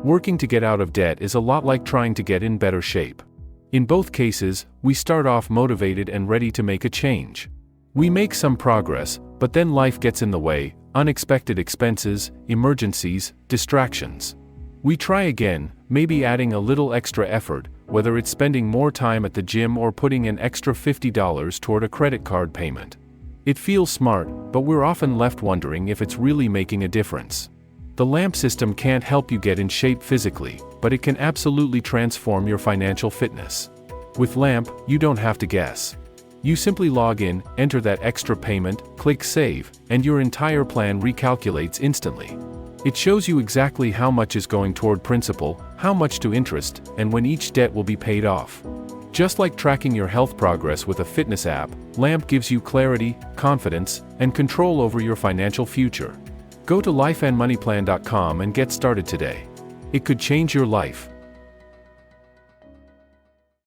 Working to get out of debt is a lot like trying to get in better shape. In both cases, we start off motivated and ready to make a change. We make some progress, but then life gets in the way, unexpected expenses, emergencies, distractions. We try again, maybe adding a little extra effort, whether it's spending more time at the gym or putting an extra $50 toward a credit card payment. It feels smart, but we're often left wondering if it's really making a difference. The LAMP system can't help you get in shape physically, but it can absolutely transform your financial fitness. With LAMP, you don't have to guess. You simply log in, enter that extra payment, click Save, and your entire plan recalculates instantly. It shows you exactly how much is going toward principal, how much to interest, and when each debt will be paid off. Just like tracking your health progress with a fitness app, LAMP gives you clarity, confidence, and control over your financial future. Go to lifeandmoneyplan.com and get started today. It could change your life.